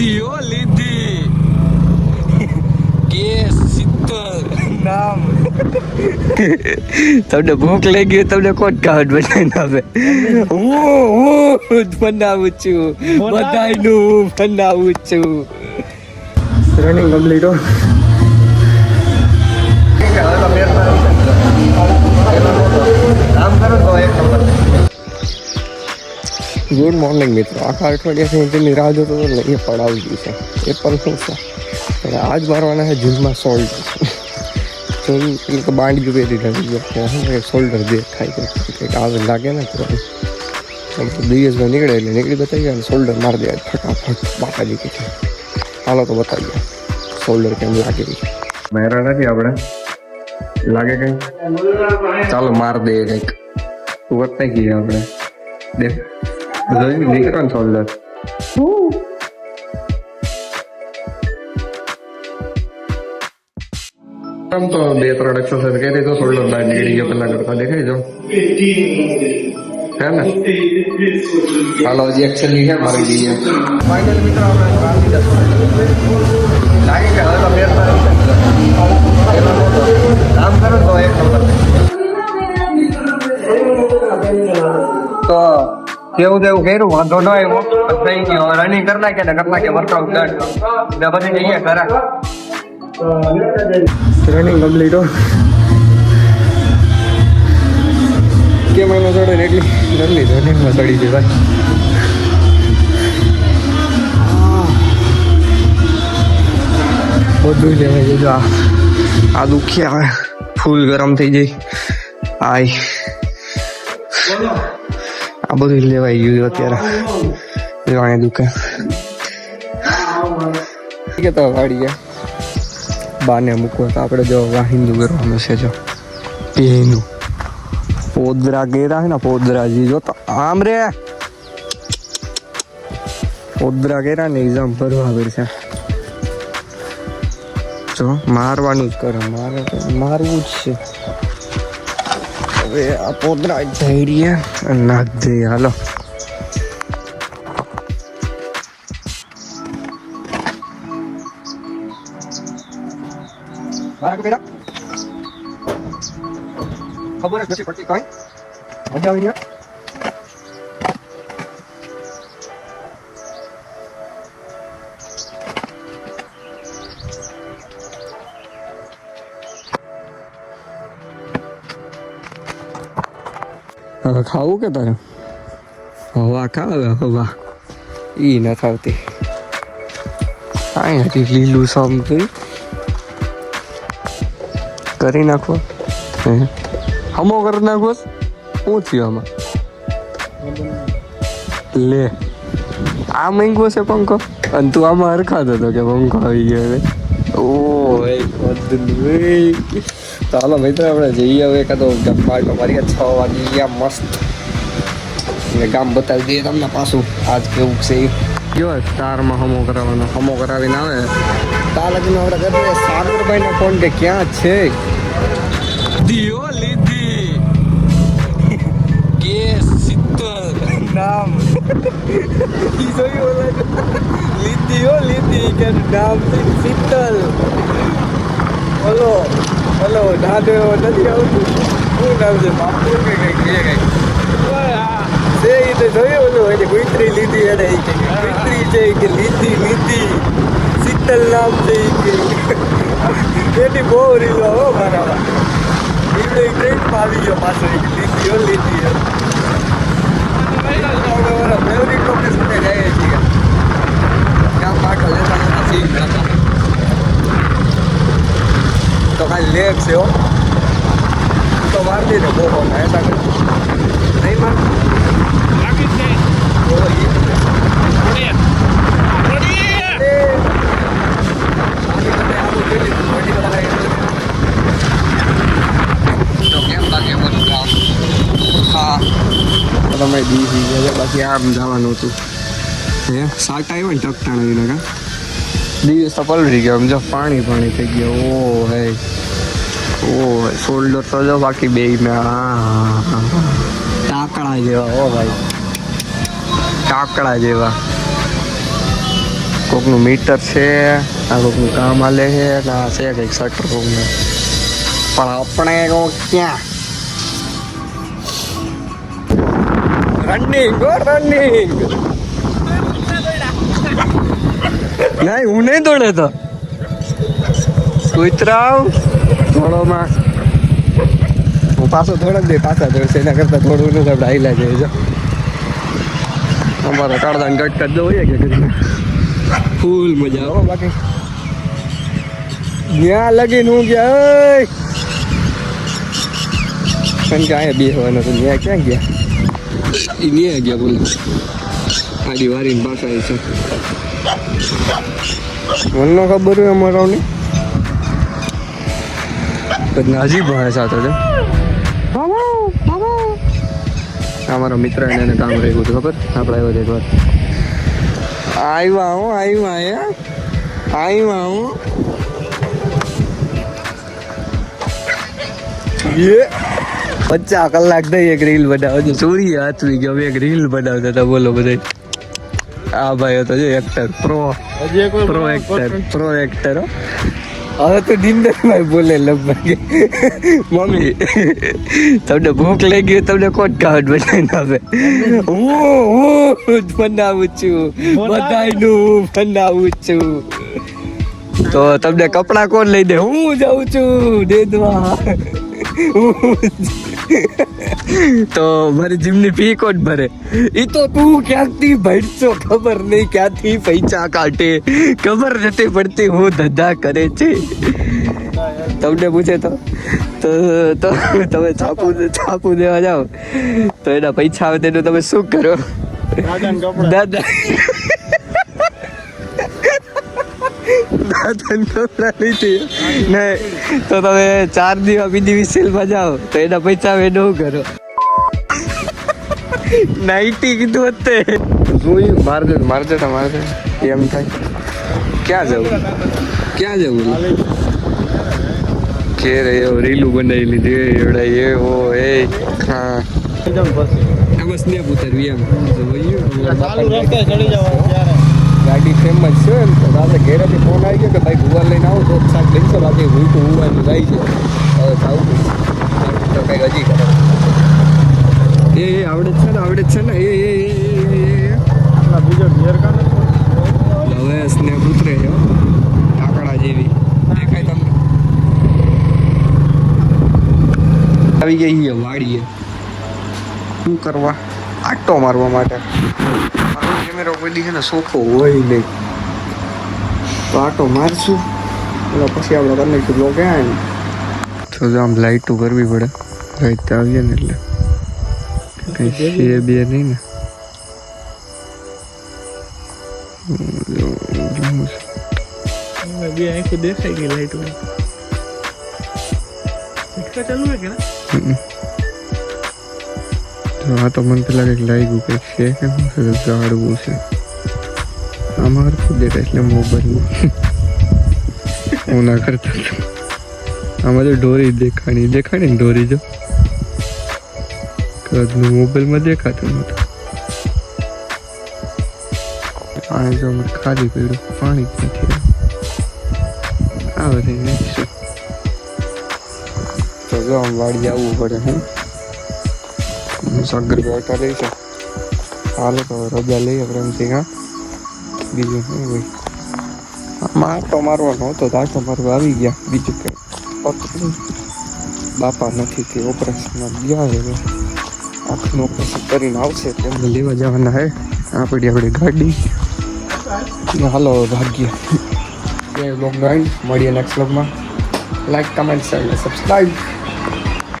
લીધી કેસ શીતલ નામ તમને ભૂખ લાગી તમને કોણ કાવડ બનાવીને આપે હું બનાવું છું બધાયનું બનાવું છું રનિંગ કમ્પ્લીટ હો ગુડ મોર્નિંગ મિત્રો આખા અઠવાડિયાથી હું તેની રાહ જોતો હતો ને એ પડાવી ગયું છે એ પણ શું છે અને આજ મારવાના છે જીમમાં શોલ્ડર એટલે કે બાંડી પહેરી રહી શોલ્ડર જે થાય કંઈક આવે લાગે ને તો દિવસમાં નીકળે એટલે નીકળી બતાવી ગયા અને શોલ્ડર મારી દે ફટાફટ બાપાજી કે હાલો તો બતાવી ગયા શોલ્ડર કેમ લાગે મારા નથી આપણે લાગે કંઈક ચાલો માર દે કંઈક વર્તાઈ ગઈ આપણે દેખ નીકળો ને શોલ્ડર આમ તો 2-3 એક્સરસાઇઝ કરી તો શોલ્ડર બહાર નીકળી ગયો પેલા કરતા દેખાય જો હે ને હાલો હજી એક્સેલની છે મારી દઈએ ફાઇનલ મિત્રો આપણે લાગે કે હવે તો કામ કરો તો એક નંબર તો કેવું તેવું કર્યું વાંધો ન આવ્યો થઈ ગયો રનિંગ કરી નાખે ને કરી નાખે વર્કઆઉટ ડન ને પછી જઈએ ઘરે રનિંગ કમ્પ્લીટ હો કે મહિનો ચડે ને એટલી રનલી રનિંગમાં ચડી છે ભાઈ બધું લેવાય જો આ દુખી આવે ફૂલ ગરમ થઈ જાય આય આ બધું લેવાઈ ગયું અત્યારે લેવાય દુખે કે તો વાડી ગયા બાને મૂકવો તો આપણે જો વાહિંદુ કરવાનું છે જો પેનું પોદરા ગેરા હે ને પોદરાજી જો તો આમ રે પોદરા ગેરા ને એક્ઝામ ભરવા પડશે જો મારવાનું જ કરે મારે તો મારવું જ છે હવે આ પોદરા જઈ રહ્યા નાખ દે હાલો ખબર જ નથી પડતી કઈ મજા આવી રહ્યા હવે ખાવું કે તારે હવા ખાવે હવા ઈ ન થાવતી કાંઈ નથી લીલું સમથું કરી નાખો હમો કરી નાખો શું થયું આમાં લે આ માંગ્યો છે પંખો અને તું આમાં હરખાતો હતો કે પંખો આવી ગયો હવે ઓ ચાલો મિત્રો આપણે જઈએ હવે કાં તો પાર્ટો મારીએ 6 વાગી ગયા મસ્ત ગામ બતાવી દઈએ તમને પાછું આજ કેવું છે જો તારમાં હમો કરાવવાનો હમો કરાવીને આવે તાર લગીને આપણે કરીએ સાગરભાઈનો ફોન કે ક્યાં છે દિયો લીધી કેસ શીતલ નામ ઈ જોયું લીધી કે નામ શીતલ હલો દાદો નથી આવતું શું નામ છે બાપુ કે કઈ છે એ તો જોયું ઓલું એટલે ગુઈત્રી લીધી એને ગુઈત્રી છે કે લીધી શીતલ નામ છે એની બહુ રીલો હો મારા એ તો એક ટ્રેન્ડમાં આવી ગયો પાછો લીધી ફેવરિટ લોકેશન જઈએ છીએ ક્યાં પાટો લેતા સીન તો ખાલી લેક છે હો તો મારતી ને બહુ એસા નહીં માર તમે દી ગયા બાકી આમ જવાનું હતું હે સાટ આવ્યો ને ટકટાણા વિના કા દિવસ તો પલળી ગયો જો પાણી થઈ ગયો ઓ હે શોલ્ડર તો જો બાકી બે ટાકડા જેવા ઓ ભાઈ ટાકડા જેવા કોકનું મીટર છે, આ કોકનું કામ હાલે છે, અને આ છે કંઈક શટર રૂમનું. પણ આપણે ક્યાં રનિંગ નહીં, હું નહીં દોડે તો કૂતરાવ થોડોમાં હું પાછો થોડો દે પાછા દોડશે એના કરતાં થોડું નથી આપણે હાઈલા જાય જો અમારો કાળદાન કટ કરી દો હોય કે ફૂલ મજા આવે બાકી ત્યાં લગીને હું ગયા પણ કે અહીંયા બેસવાનું હતું ત્યાં ક્યાં ગયા એ નહીં ગયા બોલો આડી વારીને પાછા છે મને ન ખબર હોય અમારો ને હજી ભણે સાથે છે અમારો મિત્ર એને કામ રહ્યું હતું ખબર આપણે આવ્યો એક વાર આવ્યા હું એ 50 કલાક થઈ એક રીલ બનાવો સૂર્ય હાથવી ગયો એક રીલ બનાવતા હતા બોલો બધા આ ભાઈ હતો જો એક્ટર પ્રો એક્ટર હવે તો નિંદરભાઈ બોલે લગભગ મમ્મી તમને ભૂખ લાગી તમને કોણ કાવડ બનાવીને આપે હું બનાવું છું બધાયનું બનાવું છું તો તમને કપડા કોણ લઈ દે હું જાઉં છું દેદવા તો મારી જીમની ફી કોણ ભરે એ તો તું ક્યાંથી ભરશો ખબર નહીં ક્યાંથી પૈસા કાઢે ખબર નથી પડતી હું ધંધા કરે છે તમને પૂછે તો તમે છાપું દેવા જાઓ તો એના પૈસા આવે તેનું તમે શું કરો દાદા કપડા લીધી નહીં તો તમે 4 દિવસ બીજી સેલમાં જાઓ તો એના પૈસા આવે શું કરો નાઇટી કીધું હતે જોયું મારજે એમ થાય ક્યાં જવું કે રે રીલું બનાવી લીધી એવડા એ હો એ હા બસ ને ઉતરવી એમ ગાડી ફેમસ છે ને તો આપણે ઘેરેથી ફોન આવી ગયો કે ભાઈ ગુવાર લઈને આવો તો શાક લઈશો બાકી ભૂલતું હોવાનું જાય છે હવે સાવું તો કંઈક હજી કરે એ આવડે છે ને એ બીજો ઘેર કાને હવે સ્નેપ ઉતરે છે કાકડા જેવી દેખાય તમને આવી ગઈ વાડીએ શું કરવા આટો મારવા માટે કેમેરો કોઈ દી છે ને સોખો હોય નહીં તો આટો મારશું એટલે પછી આપણે કરી નાખીશું બ્લોગ ક્યાં તો આમ લાઇટો કરવી પડે લાઇટ આવીએ ને એટલે કંઈ છે બે નહીં ને બે આંખો દેખાય ગઈ લાઇટ ચાલુ હે કે આ તો મને પેલા કંઈક લાગ્યું કંઈક છે કે ઝાડવું છે આમાં હરખું દેખાય એટલે મોબાઈલમાં હું ના કરતો આમાં તો ઢોરી દેખાણી ને ઢોરી જો કદનું મોબાઈલમાં દેખાતું નહોતું પાણી જો અમે ખાલી પડ્યું પાણી જ નથી આ બધી નાખીશું તો જો આમ વાડી આવવું પડે સાગર બેઠા રહી છે હાલો તો રજા લઈએ પ્રેમથી હા બીજું શું ભાઈ આમાં આટો મારવાનો હતો તો આટો મારવા આવી ગયા બીજું કંઈ બાપા નથી તે ઓપરેશનમાં ગયા હવે આંખનું ઓપરેશન કરીને આવશે એટલે એમને લેવા જવાના હે આ પડી આપણી ગાડી હાલો ભાગ્ય બ્લોગ મળીએ નેક્સ્ટ બ્લોગમાં લાઈક કમેન્ટ શેર સબસ્ક્રાઈબ